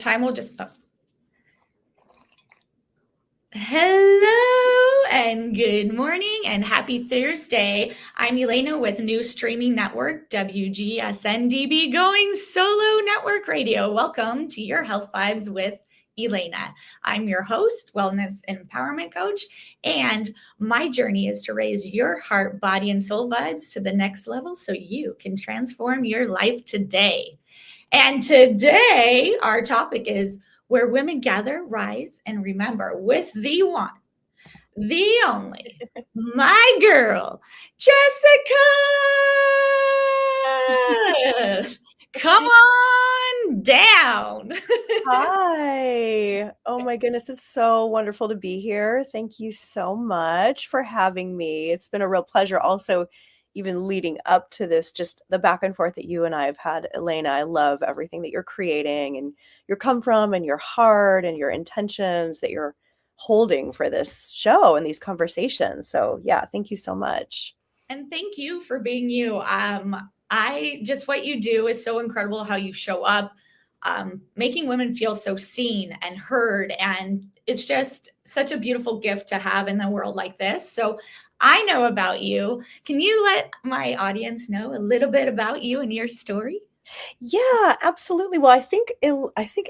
Time will just stop. Hello and good morning and happy Thursday. I'm Elena with new streaming network WGSN-DB going solo network radio. Welcome to your Health Vibes with Elena. I'm your host, wellness and empowerment coach, and my journey is to raise your heart, body, and soul vibes to the next level so you can transform your life today. And today, our topic is where women gather, rise, and remember with the one, the only, my girl, Jessica. Come on down. Hi. Oh my goodness, it's so wonderful to be here. Thank you so much for having me. It's been a real pleasure also even leading up to this, just the back and forth that you and I have had, Elena. I love everything that you're creating and your come from and your heart and your intentions that you're holding for this show and these conversations. So yeah, thank you so much. And thank you for being you. I just what you do is so incredible how you show up, making women feel so seen and heard. And it's just such a beautiful gift to have in a world like this. So I know about you. Can you let my audience know a little bit about you and your story? Yeah, absolutely. Well, I think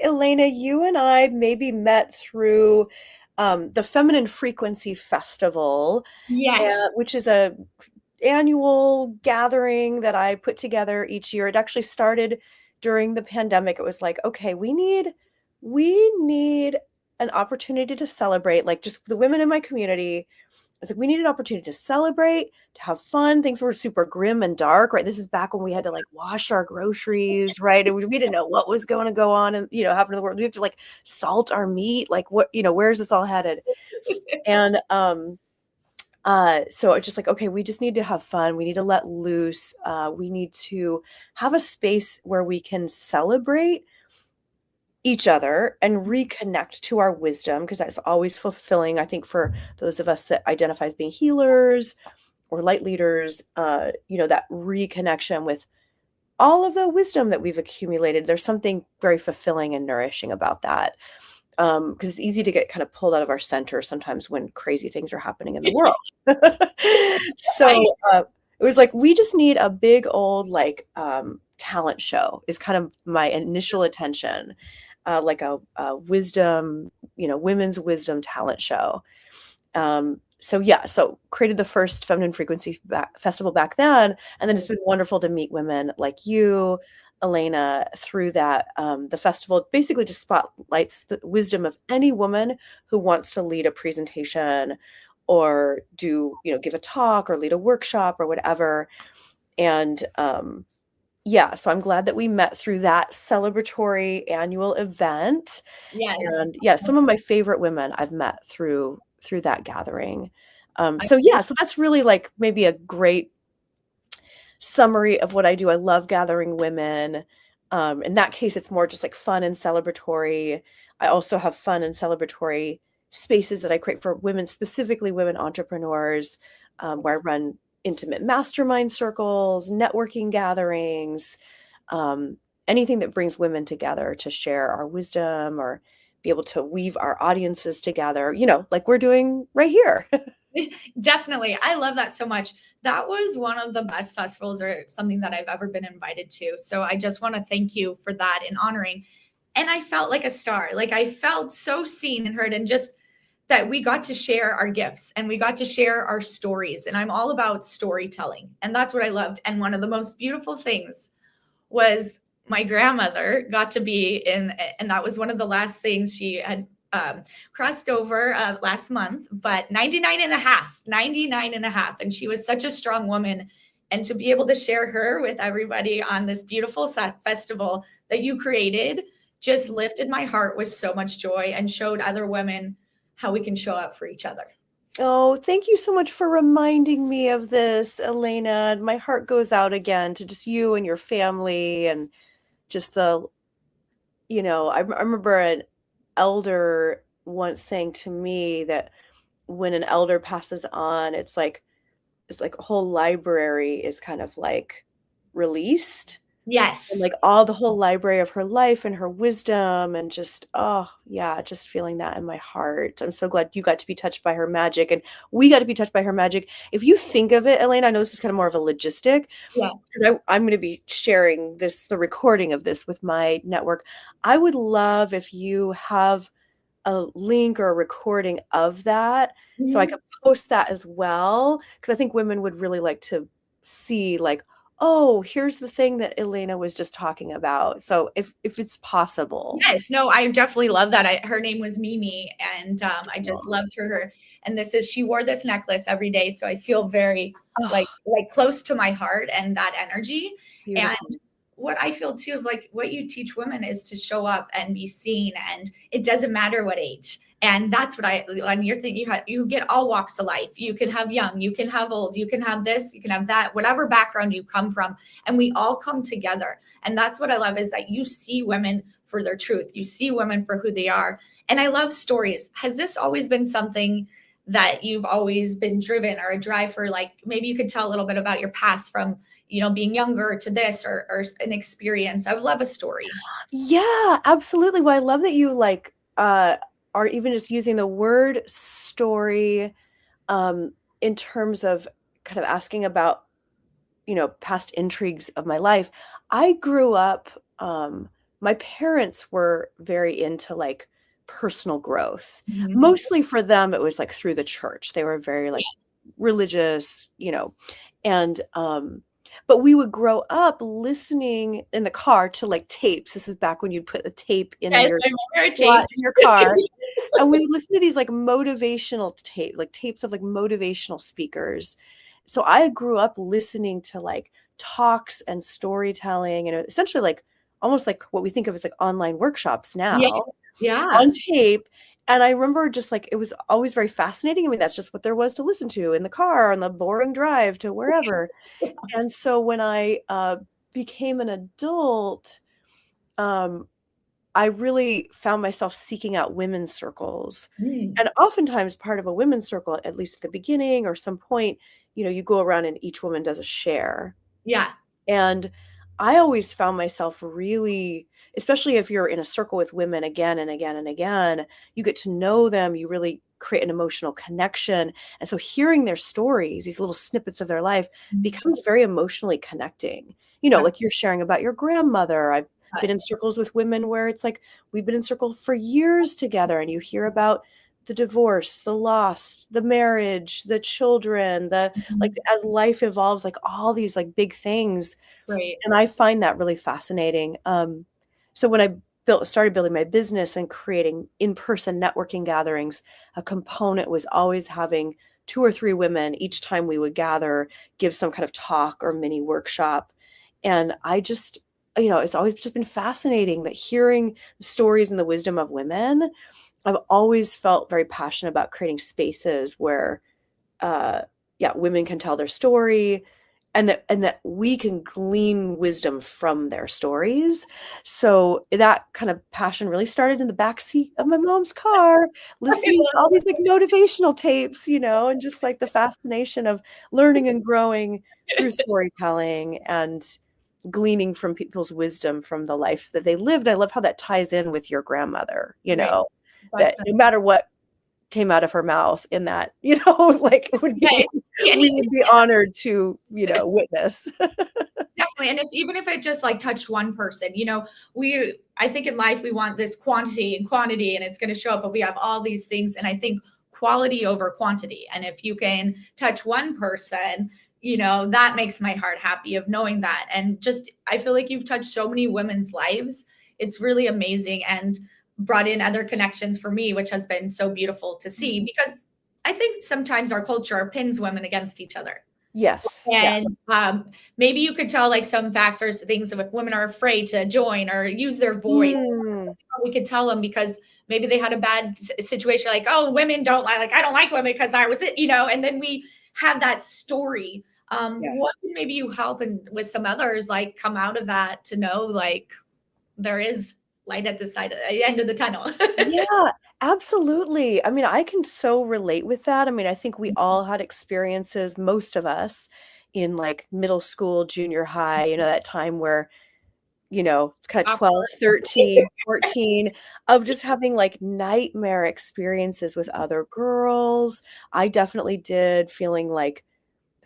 Elena, you and I maybe met through the Feminine Frequency Festival, Yes. which is a annual gathering that I put together each year. It actually started during the pandemic. It was like, okay, we need an opportunity to celebrate, like just the women in my community. It's like we need an opportunity to celebrate, to have fun. Things were super grim and dark, right? This is back when we had to like wash our groceries, right? And we didn't know what was going to go on and happen in the world. We have to like salt our meat, like where's this all headed? And so it's just like, okay, we just need to have fun. We need to let loose. We need to have a space where we can celebrate each other and reconnect to our wisdom, because that's always fulfilling, I think, for those of us that identify as being healers or light leaders, that reconnection with all of the wisdom that we've accumulated. There's something very fulfilling and nourishing about that. Because it's easy to get kind of pulled out of our center sometimes when crazy things are happening in the world. So it was like, we just need a big old like talent show is kind of my initial attention, like a wisdom, women's wisdom talent show. So created the first Feminine Frequency Festival back then. And then it's been wonderful to meet women like you, Elena, through that. The festival basically just spotlights the wisdom of any woman who wants to lead a presentation or give a talk or lead a workshop or whatever. And so I'm glad that we met through that celebratory annual event. Yes. And yeah, some of my favorite women I've met through that gathering. So that's really like maybe a great summary of what I do. I love gathering women. In that case, it's more just like fun and celebratory. I also have fun and celebratory spaces that I create for women, specifically women entrepreneurs, where I run intimate mastermind circles, networking gatherings, anything that brings women together to share our wisdom or be able to weave our audiences together, like we're doing right here. Definitely. I love that so much. That was one of the best festivals or something that I've ever been invited to. So I just want to thank you for that and honoring. And I felt like a star. Like I felt so seen and heard, and just that we got to share our gifts and we got to share our stories. And I'm all about storytelling. And that's what I loved. And one of the most beautiful things was my grandmother got to be in, and that was one of the last things she had crossed over last month, but 99 and a half. And she was such a strong woman. And to be able to share her with everybody on this beautiful festival that you created just lifted my heart with so much joy and showed other women how we can show up for each other. Oh, thank you so much for reminding me of this, Elena. My heart goes out again to just you and your family, and just I remember an elder once saying to me that when an elder passes on, it's like a whole library is kind of like released, and Yes. like all the whole library of her life and her wisdom, and just, oh yeah, just feeling that in my heart. I'm so glad you got to be touched by her magic and we got to be touched by her magic. If you think of it, Elaine, I know this is kind of more of a logistic Yeah. because I'm going to be sharing the recording of this with my network. I would love if you have a link or a recording of that so I Mhm. could post that as well, because I think women would really like to see, like, oh, here's the thing that Elena was just talking about. So if it's possible. Yes, no, I definitely love that. Her name was Mimi, and I just Oh, loved her. And this is she wore this necklace every day, so I feel very oh, like close to my heart and that energy. And beautiful. what I feel too of like what you teach women is to show up and be seen, and it doesn't matter what age. And that's what I on your thing you get all walks of life. You can have young, you can have old, you can have this, you can have that, whatever background you come from, and we all come together. And that's what I love is that you see women for their truth. You see women for who they are. And I love stories. Has this always been something that you've always been driven or a drive for? Like maybe you could tell a little bit about your past from, being younger to this or an experience. I would love a story. Yeah, absolutely. Well, I love that you like are even just using the word story um in terms of kind of asking about, past intrigues of my life. I grew up, my parents were very into like personal growth. Mhm. Mostly for them, it was like through the church. They were very like religious, and but we would grow up listening in the car to like tapes. This is back when you'd put the tape in Yes, your I remember slot in tapes. your car. And we would listen to these like motivational tapes of like motivational speakers. So I grew up listening to like talks and storytelling and essentially like almost like what we think of as like online workshops Yeah. now Yeah. on tape. And I remember just like it was always very fascinating. I mean, that's just what there was to listen to in the car on the boring drive to wherever. And so when I became an adult, um, I really found myself seeking out women's circles. Mm. And oftentimes, part of a women's circle, at least at the beginning or some point, you go around and each woman does a share. Yeah. And I always found myself really, especially if you're in a circle with women again and again and again, you get to know them, you really create an emotional connection. And so hearing their stories, these little snippets of their life, Mhm. becomes very emotionally connecting. That's Like you're sharing about your grandmother. I've been that. in circles with women where it's like we've been in circle for years together, and you hear about the divorce, the loss, the marriage, the children, the like Mhm. as life evolves, like all these like big things, Great. and I find that really fascinating. So when I started building my business and creating in-person networking gatherings, a component was always having two or three women each time we would gather, give some kind of talk or mini workshop. And I just, it's always just been fascinating that hearing the stories and the wisdom of women, I've always felt very passionate about creating spaces where uh yeah, women can tell their story, and that we can glean wisdom from their stories. So that kind of passion really started in the back seat of my mom's car, I listening to all these like motivational tapes, and just like the fascination of learning and growing through storytelling and gleaning from people's wisdom from the lives that they lived. I love how that ties in with your grandmother, Right. that no matter what came out of her mouth in that, like would Yeah, be it could be we any would be honored to, witness. definitely. And if even if it just like touched one person, I think in life we want this quantity and quantity and it's going to show up, but we have all these things. And I think quality over quantity. And if you can touch one person, that makes my heart happy of knowing that. And just I feel like you've touched so many women's lives. It's really amazing and brought in other connections for me, which has been so beautiful to see because I think sometimes our culture pins women against each other. Yes. Yeah. And maybe you could tell like some facts or things of if women are afraid to join or use their voice. Mm, We could tell them because maybe they had a bad situation, like, oh, women don't like I don't like women because I was it, and then we have that story. yeah. What can maybe you help and with some others like come out of that to know like there is light at the end of the tunnel. Yeah, absolutely. I mean, I can so relate with that. I mean, I think we all had experiences, most of us, in like middle school, junior high, that time where kind of 12, Awkward. 13, 14, of just having like nightmare experiences with other girls. I definitely did, feeling like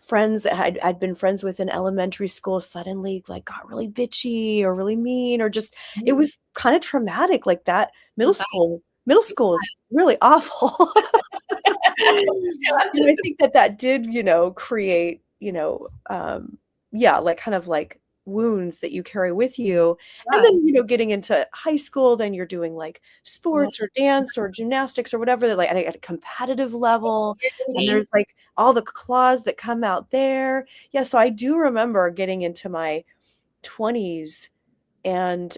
friends that I'd been friends with in elementary school suddenly like got really bitchy or really mean, or just, it was kind of traumatic like that. Middle school is really awful. And I think that did, create, yeah, like kind of like wounds that you carry with you. And Yeah. then, getting into high school, then you're doing like sports or dance or gymnastics or whatever, like at a competitive level. And there's like all the claws that come out there. Yeah. So I do remember getting into my 20s and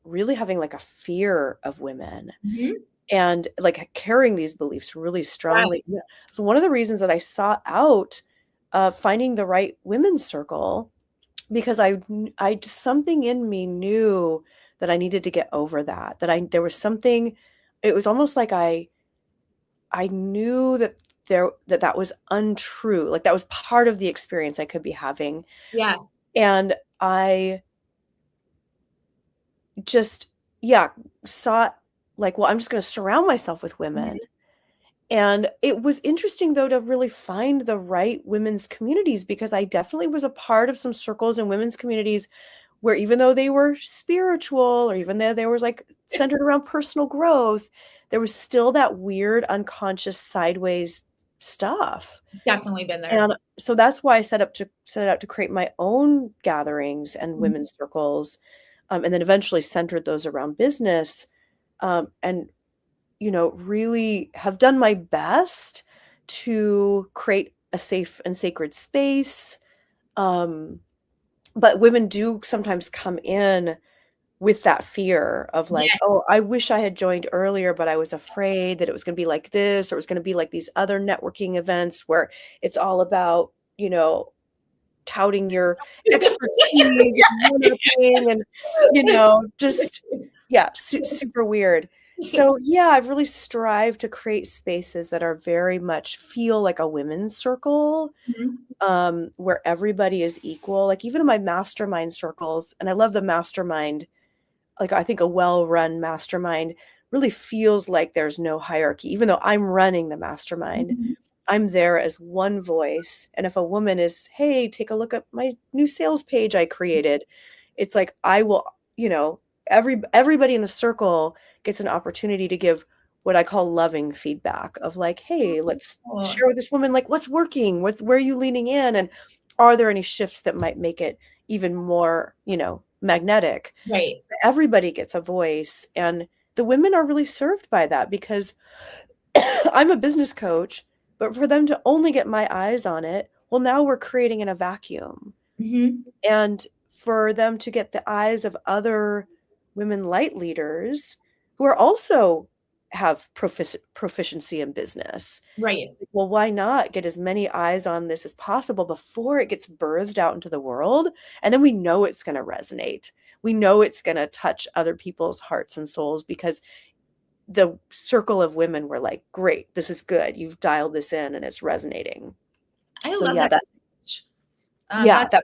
really having like a fear of women Mhm. and like carrying these beliefs really Right. strongly. Yeah. So one of the reasons that I sought out finding the right women's circle, because I just, something in me knew that I needed to get over that. There was something. It was almost like I knew that that was untrue. Like that was part of the experience I could be having, Yeah. and I just, yeah, sought like, well, I'm just going to surround myself with women. Mhm. And it was interesting, though, to really find the right women's communities, because I definitely was a part of some circles in women's communities where, even though they were spiritual, or even though they was like centered around personal growth, there was still that weird unconscious sideways stuff. Definitely been there. And so that's why I set out to create my own gatherings and Mhm. women's circles, and then eventually centered those around business, and really have done my best to create a safe and sacred space. Um, but women do sometimes come in with that fear of like, Yeah. oh, I wish I had joined earlier, but I was afraid that it was going to be like this, or it was going to be like these other networking events where it's all about, touting your expertise and one-upping and, just, yeah, super weird. So, yeah, I've really strived to create spaces that are very much feel like a women's circle, Mhm. where everybody is equal. Like even in my mastermind circles, and I love the mastermind, like I think a well-run mastermind really feels like there's no hierarchy, even though I'm running the mastermind. Mhm. I'm there as one voice. And if a woman is, hey, take a look at my new sales page I created, it's like I will, everybody in the circle gets an opportunity to give what I call loving feedback of like, hey, let's Cool. share with this woman like what's working, where are you leaning in, and are there any shifts that might make it even more, magnetic. Right. Everybody gets a voice, and the women are really served by that, because I'm a business coach, but for them to only get my eyes on it, well, now we're creating in a vacuum. Mhm. And for them to get the eyes of other women light leaders who are also have proficiency in business. Right. Well, why not get as many eyes on this as possible before it gets birthed out into the world? And then we know it's going to resonate. We know it's going to touch other people's hearts and souls, because the circle of women were like, great, this is good. You've dialed this in and it's resonating. I So love yeah, that. that, yeah, That's that,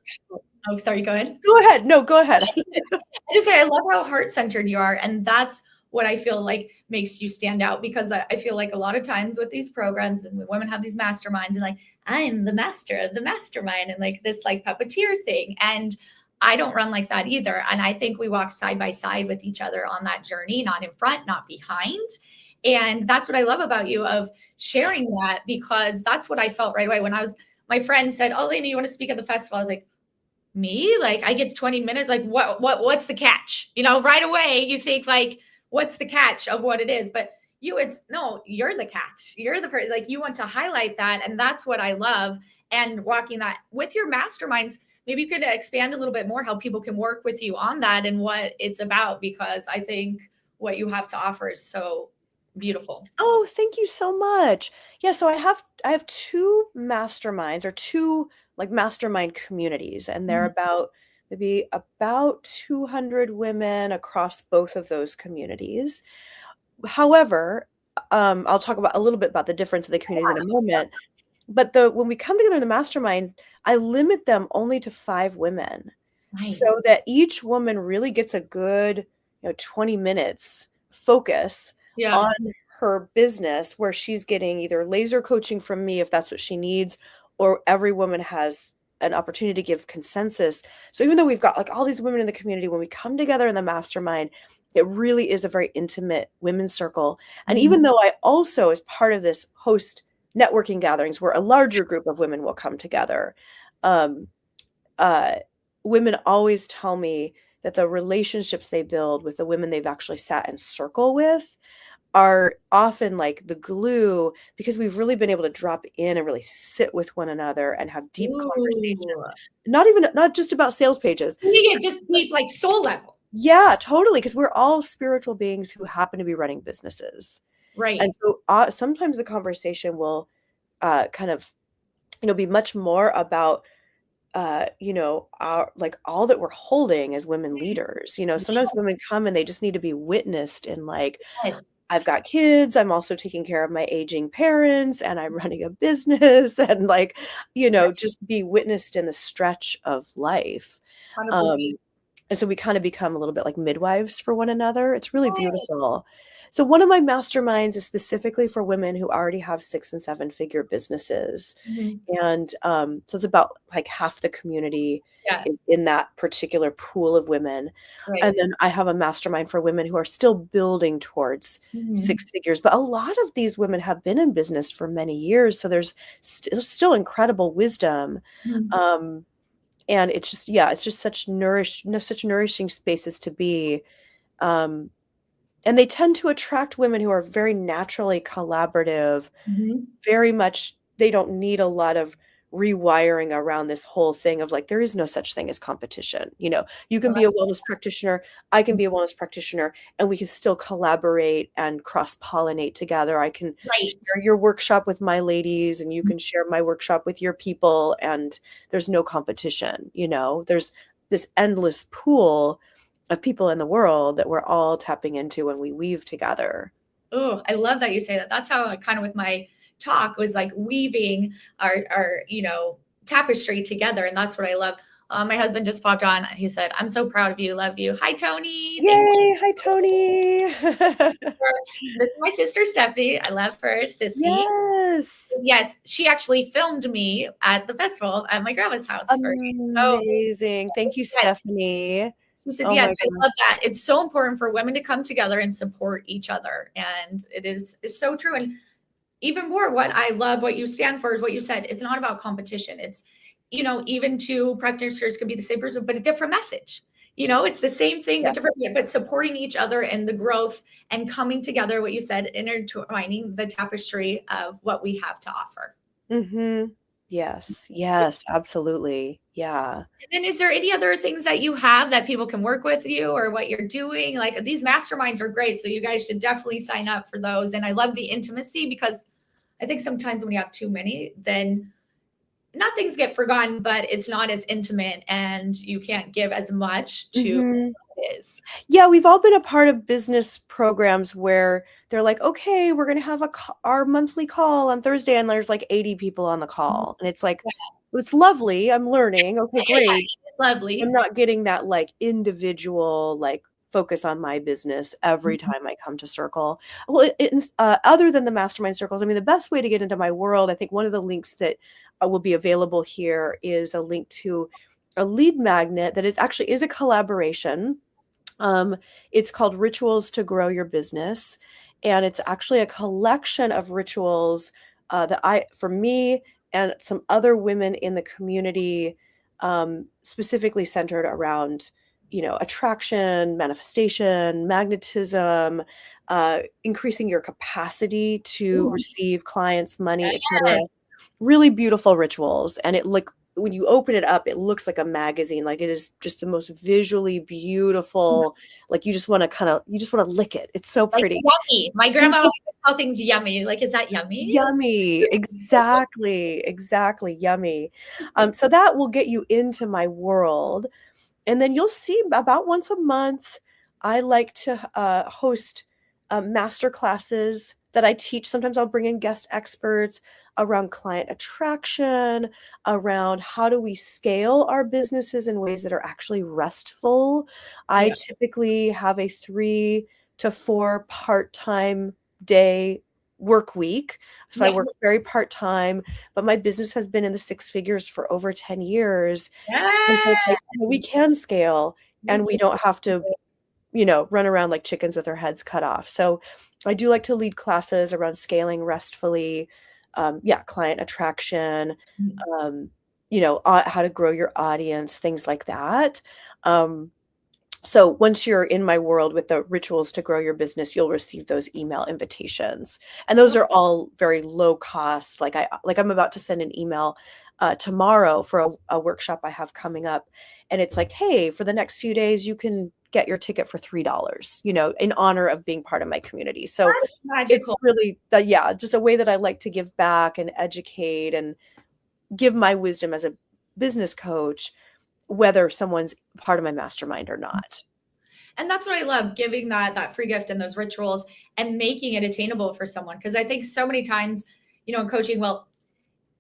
oh, sorry, go ahead. go ahead. No, go ahead. I just say I love how heart-centered you are, and that's what I feel like makes you stand out, because I feel like a lot of times with these programs and when women have these masterminds and like I'm the master of the mastermind and like this like puppeteer thing, and I don't run like that either. And I think we walk side by side with each other on that journey, not in front, not behind. And that's what I love about you of sharing that, because that's what I felt right away when I was. My friend said, "Oh, Lena, you want to speak at the festival?" I was like, me, like I get 20 minutes, like what's the catch, right away you think like what's the catch of what it is, but you, it's no, you're the catch, you're the person, like you want to highlight that, and that's what I love. And walking that with your masterminds, maybe you could expand a little bit more how people can work with you on that and what it's about, because I think what you have to offer is so beautiful. Oh, thank you so much. Yeah, so I have two masterminds, or two like mastermind communities, and they're Mhm. about maybe about 200 women across both of those communities. However, I'll talk about a little bit about the difference of the communities in a moment. But when we come together in the masterminds, I limit them only to 5 women. Nice. so that each woman really gets a good, 20 minutes focus Yeah. on her business, where she's getting either laser coaching from me if that's what she needs, or every woman has an opportunity to give consensus. So even though we've got like all these women in the community, when we come together in the mastermind, it really is a very intimate women's circle. And Mhm. even though I also, as part of this, host networking gatherings where a larger group of women will come together, um, uh, women always tell me that the relationships they build with the women they've actually sat in circle with are often like the glue, because we've really been able to drop in and really sit with one another and have deep conversations. Ooh. Not just about sales pages. You get just deep, like soul level. Yeah, totally, because we're all spiritual beings who happen to be running businesses. And Right. so sometimes the conversation will kind of, be much more about our like all that we're holding as women leaders. Sometimes women come and they just need to be witnessed in like, Yes. I've got kids, I'm also taking care of my aging parents, and I'm running a business, and like, Right. just be witnessed in the stretch of life. 100%. Um, and so we kind of become a little bit like midwives for one another. It's really Right. beautiful. So one of my masterminds is specifically for women who already have 6 and 7 figure businesses. Mhm. And so it's about like half the community Yeah. in that particular pool of women. And Right. then I have a mastermind for women who are still building towards Mhm. 6 figures. But a lot of these women have been in business for many years. So there's still incredible wisdom. Mhm. Um, and it's just, yeah, it's just such nourishing spaces to be. Um, and they tend to attract women who are very naturally collaborative, Mhm. very much. They don't need a lot of rewiring around this whole thing of like, there is no such thing as competition. You can Well, be a wellness practitioner, I can be a wellness practitioner, and we can still collaborate and cross-pollinate together. I can right. share your workshop with my ladies, and you can share my workshop with your people, and there's no competition. There's this endless pool of people in the world that we're all tapping into when we weave together. Oh, I love that you say that. That's how I kind of with my talk was like weaving our tapestry together, and that's what I love. My husband just popped on. He said, "I'm so proud of you. Love you." Hi, Tony. Thank you. Yay! Hi, Tony. For, this is my sister Stephanie. I love her, Sissy. Yes. Yes, she actually filmed me at the festival at my grandma's house for me. So Amazing. Thank you, yes, Stephanie. she says, Oh yes, my I gosh. love that. It's so important for women to come together and support each other. And is so true. And even more, what I love, what you stand for is what you said. It's not about competition. It's, even two practitioners could be the same person, but a different message. It's the same thing, but Yes. different, but supporting each other and the growth and coming together, what you said, intertwining the tapestry of what we have to offer. Mhm. Yes. Yes, absolutely. Yeah. And then is there any other things that you have that people can work with you or what you're doing? Like these masterminds are great. So you guys should definitely sign up for those. And I love the intimacy because I think sometimes when you have too many, then not things get forgotten, but it's not as intimate and you can't give as much to Mhm. what it is. Yeah, we've all been a part of business programs where they're like, "Okay, we're gonna have our monthly call on Thursday," and there's like 80 people on the call, and it's like, "Well, it's lovely, I'm learning, okay, Yeah, yeah, great." it's I'm lovely. not getting that like individual like focus on my business every Mhm. time I come to circle. Well, other than the mastermind circles, I mean, the best way to get into my world, I think one of the links that will be available here is a link to a lead magnet that is a collaboration. um, it's called Rituals to Grow Your Business, and it's actually a collection of rituals that for me and some other women in the community, specifically centered around, attraction, manifestation, magnetism, increasing your capacity to Ooh, receive clients, money, etc. yes. Really beautiful rituals, and it look when you open it up, it looks like a magazine. Like it is just the most visually beautiful. Like you just want to lick it. It's so Like pretty. yummy. My grandma always would call things yummy. Like, is that yummy? Yummy. Exactly. Exactly. Yummy. So that will get you into my world. And then you'll see about once a month, I like to host master classes that I teach. Sometimes I'll bring in guest experts. around client attraction, around how do we scale our businesses in ways that are actually restful. I Yeah. typically have a 3 to 4 part-time day work week. So I Yeah. work very part-time, but my business has been in the six figures for over 10 years. And so it's like, we can scale We and we can don't have to, run around like chickens with our heads cut off. So I do like to lead classes around scaling restfully, client attraction, um, how to grow your audience, things like that. Um, so once you're in my world with the rituals to grow your business, you'll receive those email invitations. And those are all very low cost. I'm about to send an email tomorrow for a workshop I have coming up. And it's like, hey, for the next few days, you can get your ticket for $3, in honor of being part of my community. So it's magical. really, just a way that I like to give back and educate and give my wisdom as a business coach, whether someone's part of my mastermind or not. And that's what I love, giving that free gift and those rituals and making it attainable for someone. Because I think so many times, in coaching, well,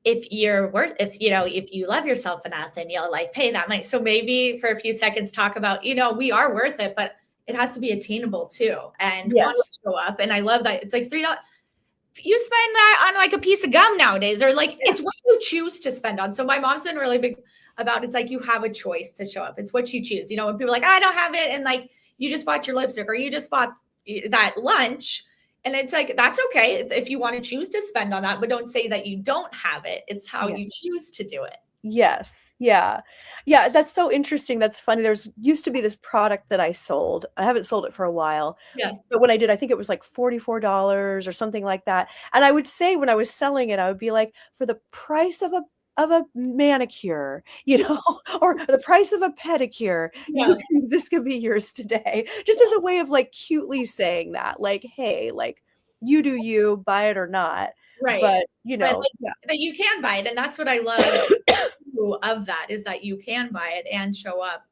if you love yourself enough, then you'll like pay that money. So maybe for a few seconds, talk about, we are worth it, but it has to be attainable too. And want Yes. to show up. And I love that it's like $3. You spend that on like a piece of gum nowadays, or like it's what you choose to spend on. So my mom's been really big about it's like you have a choice to show up. It's what you choose. When people are like, I don't have it, and like you just bought your lipstick or you just bought that lunch. And it's like, that's okay if you want to choose to spend on that, but don't say that you don't have it. It's how you choose to do it. Yes. Yeah. Yeah. That's so interesting. That's funny. There's used to be this product that I sold. I haven't sold it for a while. Yeah. But when I did, I think it was like $44 or something like that. And I would say when I was selling it, I would be like, for the price of a manicure, or the price of a pedicure, Yeah. this could be yours today. Just as a way of like cutely saying that, like, hey, like you do you, buy it or not. Right. But But but you can buy it. And that's what I love of that, is that you can buy it and show up,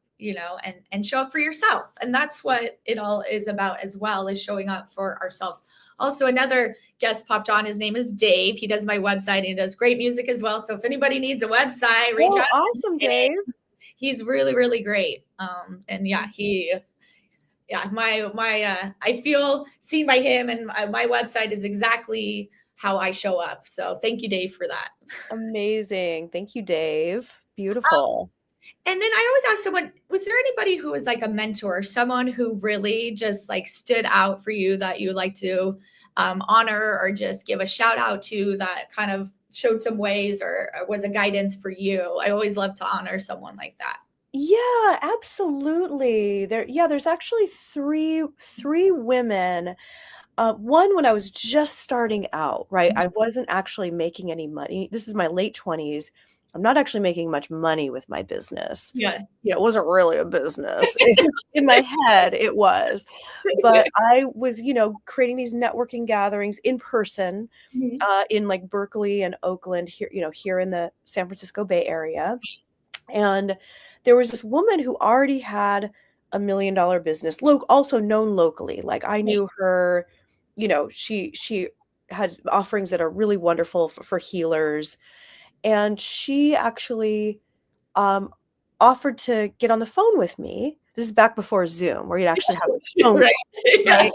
and show up for yourself. And that's what it all is about as well, is showing up for ourselves. Also, another guest popped on. His name is Dave. He does my website and he does great music as well. So if anybody needs a website, reach out. Awesome, Dave. He's really, really great. And I feel seen by him, and my website is exactly how I show up. So thank you, Dave, for that. Amazing. Thank you, Dave. Beautiful. And then I always ask someone, was there anybody who was like a mentor, someone who really just like stood out for you that you would like to honor or just give a shout out to, that kind of showed some ways or was a guidance for you? I always love to honor someone like that. Yeah, absolutely. There's actually three women. One, when I was just starting out, right? I wasn't actually making any money. This is my late 20s. I'm not actually making much money with my business. Yeah. It wasn't really a business. In my head, it was. But I was, creating these networking gatherings in person, in like Berkeley and Oakland, here in the San Francisco Bay Area. And there was this woman who already had $1 million business, also known locally. Like I knew her, she had offerings that are really wonderful for healers. And she actually offered to get on the phone with me. This is back before Zoom, where you'd actually have a phone Right. call,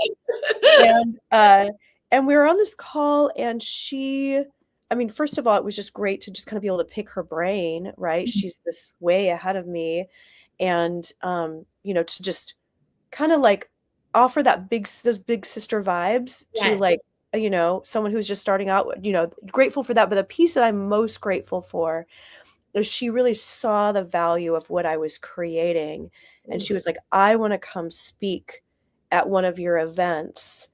right? And we were on this call, and first of all, it was just great to just kind of be able to pick her brain, right? She's this way ahead of me. And, to just kind of like offer those big sister vibes to like, someone who's just starting out, grateful for that. But the piece that I'm most grateful for is she really saw the value of what I was creating. And she was like, I want to come speak at one of your events.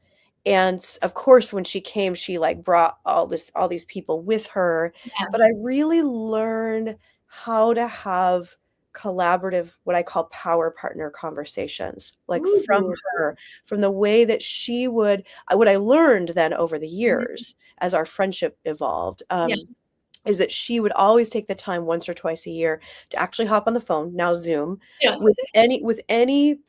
And of course, when she came, she like brought all these people with her. Yeah. But I really learned how to have collaborative, what I call power partner conversations, like from her, from the way that she would, what I learned then over the years as our friendship evolved, is that she would always take the time once or twice a year to actually hop on the phone, now Zoom, with any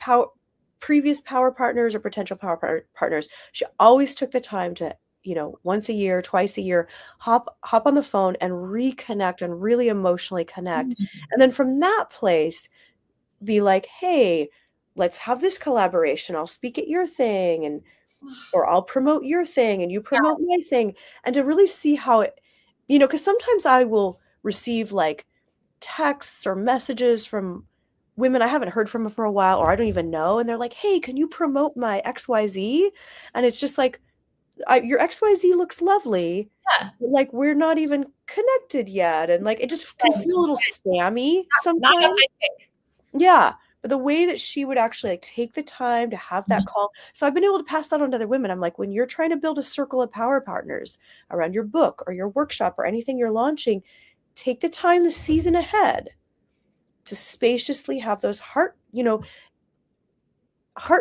previous power partners or potential power partners. She always took the time to once a year, twice a year, hop on the phone and reconnect and really emotionally connect. Mhm. And then from that place, be like, hey, let's have this collaboration. I'll speak at your thing, and or I'll promote your thing and you promote my thing. And to really see how it, because sometimes I will receive like texts or messages from women I haven't heard from for a while, or I don't even know. And they're like, hey, can you promote my XYZ? And it's just like, your XYZ looks lovely. Yeah. But like, we're not even connected yet. And like, it just can Right. feel a little spammy Not sometimes. authentic. Yeah. But the way that she would actually like take the time to have that Mhm. call. So I've been able to pass that on to other women. I'm like, when you're trying to build a circle of power partners around your book or your workshop or anything you're launching, take the time the season ahead to spaciously have those heart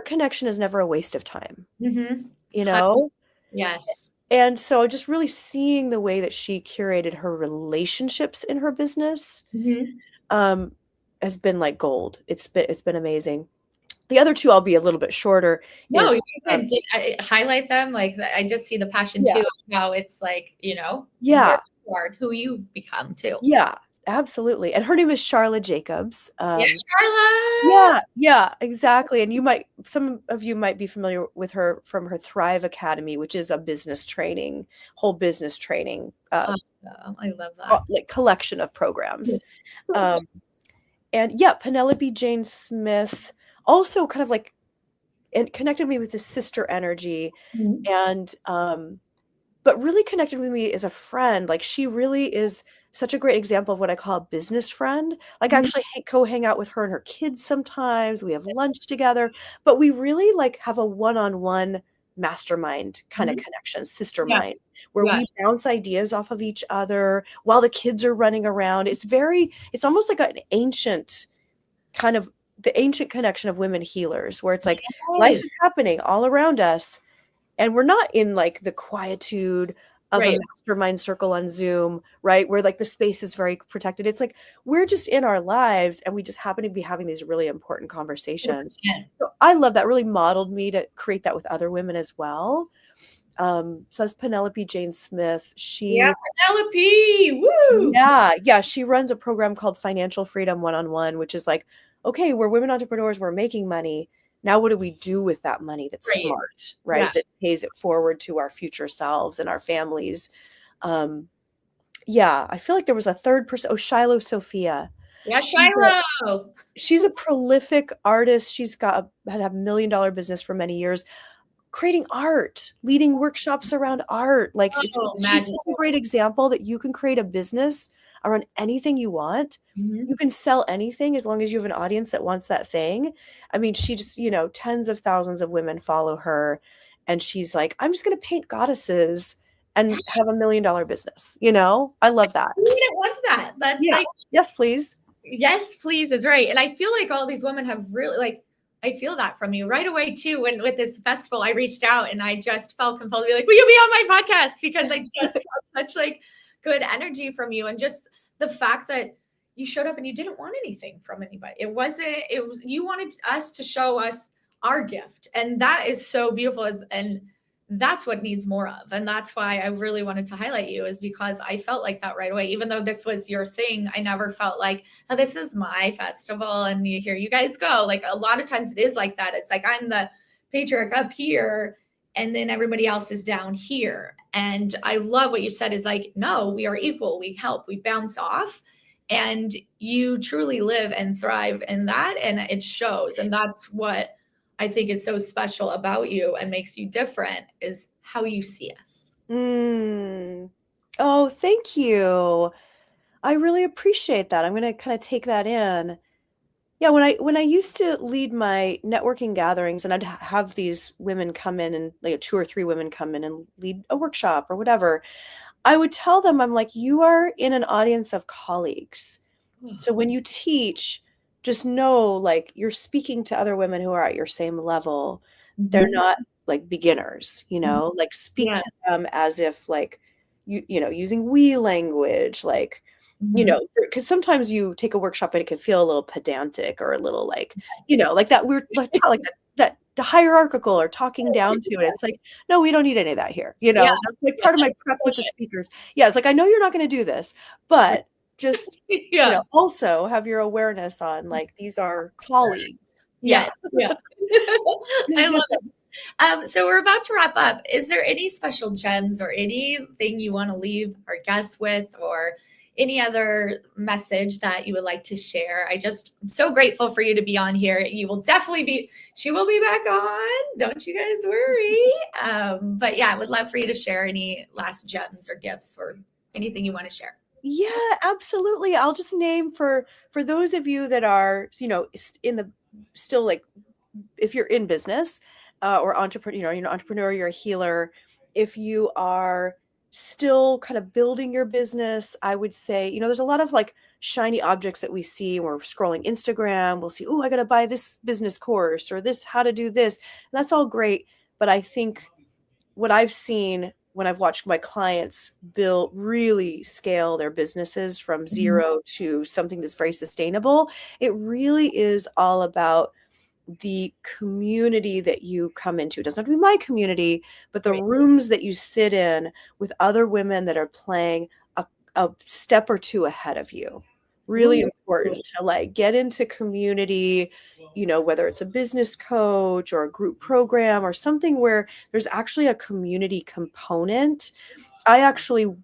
connection is never a waste of time, Mhm. you Hun- know? Yes. And so just really seeing the way that she curated her relationships in her business Mhm. um, has been like gold. It's been amazing. The other two I'll be a little bit shorter No, is you can highlight them. Like I just see the passion yeah. too, how it's like, where Yeah. you are, who you become too. Yeah, absolutely. And her name is Charlotte Jacobs. Yeah, Charlotte. Yeah, exactly. And some of you might be familiar with her from her Thrive Academy, which is a whole business training, Awesome. I love that. like collection of programs. Um, and yeah, Penelope Jane Smith also kind of like and connected me with this sister energy, Mhm. and but really connected with me as a friend. Like she really is such a great example of what I call a business friend. Like I Mhm. actually hang out with her and her kids sometimes. We have lunch together, but we really like have a one-on-one mastermind kind of Mhm. connection, sister Yeah. mind, where Yeah. we bounce ideas off of each other while the kids are running around. It's almost like an ancient kind of the ancient connection of women healers, where it's like life Yes. is happening all around us and we're not in like the quietude of a Right. mastermind circle on Zoom, right? Where like the space is very protected. It's like we're just in our lives and we just happen to be having these really important conversations. 100%. So I love that. Really modeled me to create that with other women as well. So that's Penelope Jane Smith. Yeah, Penelope. Woo. Yeah, she runs a program called Financial Freedom One-on-One, which is like, okay, we're women entrepreneurs, we're making money. Now, what do we do with that money that's Right. smart, Yeah. right? That pays it forward to our future selves and our families. Um, yeah, I feel like there was a third person. Oh, Shiloh Sophia. Yeah, She's a, Shiloh. she's a prolific artist. She's had a $1 million business for many years, creating art, leading workshops around art. Like Oh, she's such a magical. great example that you can create a business around anything you want. Mhm. You can sell anything as long as you have an audience that wants that thing. I mean, she just, tens of thousands of women follow her. And she's like, I'm just going to paint goddesses and have $1 million business. I love that. Who wouldn't want that? That's Yeah. like, Yes, please. yes, please is right. And I feel like all these women have really like, I feel that from you right away too. When with this festival, I reached out and I just felt compelled to be like, will you be on my podcast? Because I just felt such like good energy from you. And just the fact that you showed up and you didn't want anything from anybody. It was, you wanted us to show us our gift. And that is so beautiful. And that's what needs more of. And that's why I really wanted to highlight you, is because I felt like that right away. Even though this was your thing, I never felt like, oh, this is my festival and here you guys go. Like a lot of times it is like that. It's like I'm the patriarch up here and then everybody else is down here. And I love what you said is like, no, we are equal. We help, we bounce off. And you truly live and thrive in that. And it shows. And that's what I think is so special about you and makes you different, is how you see us. Mm. Oh, thank you. I really appreciate that. I'm going to kind of take that in. Yeah, when I used to lead my networking gatherings and I'd have these women come in and like 2 or 3 women come in and lead a workshop or whatever, I would tell them, I'm like, you are in an audience of colleagues. So when you teach, just know like you're speaking to other women who are at your same level. They're Mhm. not like beginners, like speak Yeah. to them as if like using we language, like Mhm. because sometimes you take a workshop and it can feel a little pedantic or a little like like that weird like that hierarchical or talking down to it. It's like, no, we don't need any of that here. Yeah. That's like part of my prep with the speakers. Yeah, it's like, I know you're not going to do this, but just, Yeah. also have your awareness on like, these are colleagues. Yes. Yeah. I love it. So we're about to wrap up. Is there any special gems or anything you want to leave our guests with, or any other message that you would like to share? I'm so grateful for you to be on here. She will be back on. Don't you guys worry. But yeah, I would love for you to share any last gems or gifts or anything you want to share. Yeah, absolutely. I'll just name for those of you that are, in the still like, if you're in business or entrepreneur, you're an entrepreneur, you're a healer. If you are still kind of building your business, I would say, there's a lot of like shiny objects that we see when we're scrolling Instagram. We'll see, oh, I got to buy this business course or this, how to do this. And that's all great. But I think what I've seen when I've watched my clients really scale their businesses from zero to something that's very sustainable, it really is all about the community that you come into. It doesn't have to be my community, but the rooms that you sit in with other women that are playing a step or two ahead of you. Really important to like get into community, whether it's a business coach or a group program or something where there's actually a community component. I actually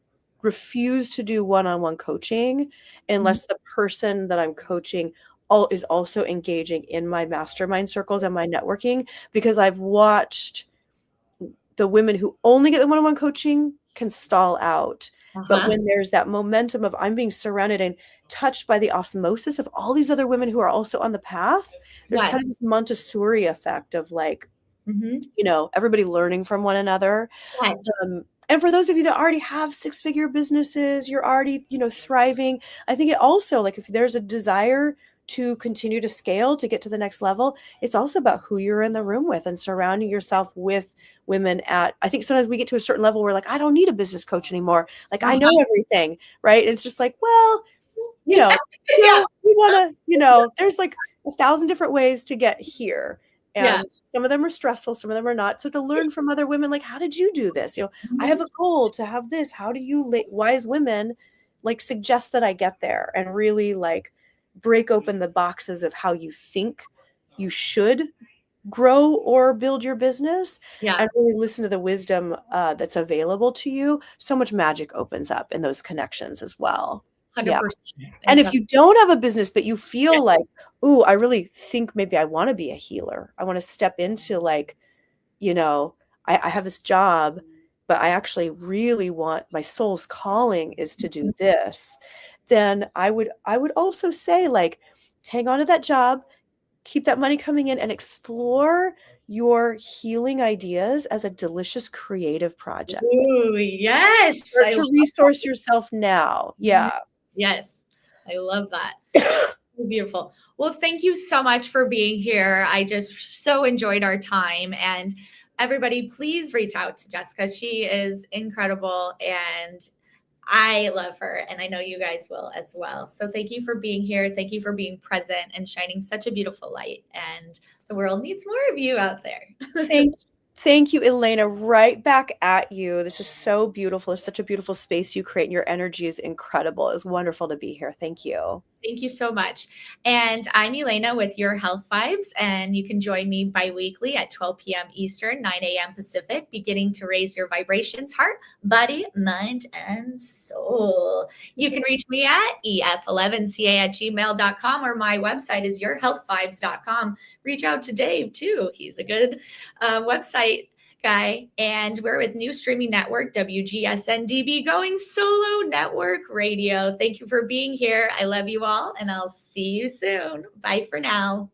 refuse to do one-on-one coaching unless the person that I'm coaching is also engaging in my mastermind circles and my networking, because I've watched the women who only get the one-on-one coaching can stall out. But when there's that momentum of I'm being surrounded and touched by the osmosis of all these other women who are also on the path, there's kind of this Montessori effect of like, everybody learning from one another. Yes. And for those of you that already have six-figure businesses, you're already, thriving. I think it also, like, if there's a desire to continue to scale, to get to the next level, it's also about who you're in the room with and surrounding yourself with women I think sometimes we get to a certain level where like, I don't need a business coach anymore. Like, I know everything, right? And it's just like, well, we want to, there's like 1,000 different ways to get here. And some of them are stressful, some of them are not. So to learn from other women, like, how did you do this? I have a goal to have this. How do you wise women like suggest that I get there, and really like break open the boxes of how you think you should grow or build your business, and really listen to the wisdom that's available to you. So much magic opens up in those connections as well. 100%. And if you don't have a business, but you feel like, ooh, I really think maybe I want to be a healer. I want to step into like, I have this job, but I actually really want, my soul's calling is to do this. Then I would also say, like, hang on to that job, keep that money coming in, and explore your healing ideas as a delicious creative project. Ooh, yes. Start to resource yourself now. Yeah. Yes. I love that. Beautiful. Well, thank you so much for being here. I just so enjoyed our time, and everybody, please reach out to Jessica. She is incredible and I love her, and I know you guys will as well. So thank you for being here. Thank you for being present and shining such a beautiful light. And the world needs more of you out there. Thank you, Elena. Right back at you. This is so beautiful. It's such a beautiful space you create, and your energy is incredible. It's wonderful to be here. Thank you. Thank you so much. And I'm Elena with Your Health Vibes, and you can join me bi-weekly at 12 p.m. Eastern, 9 a.m. Pacific, beginning to raise your vibrations, heart, body, mind, and soul. You can reach me at ef11ca@gmail.com, or my website is yourhealthvibes.com. Reach out to Dave too. He's a good website guy. And we're with New Streaming Network, WGSN-DB, going solo network radio. Thank you for being here. I love you all, and I'll see you soon. Bye for now.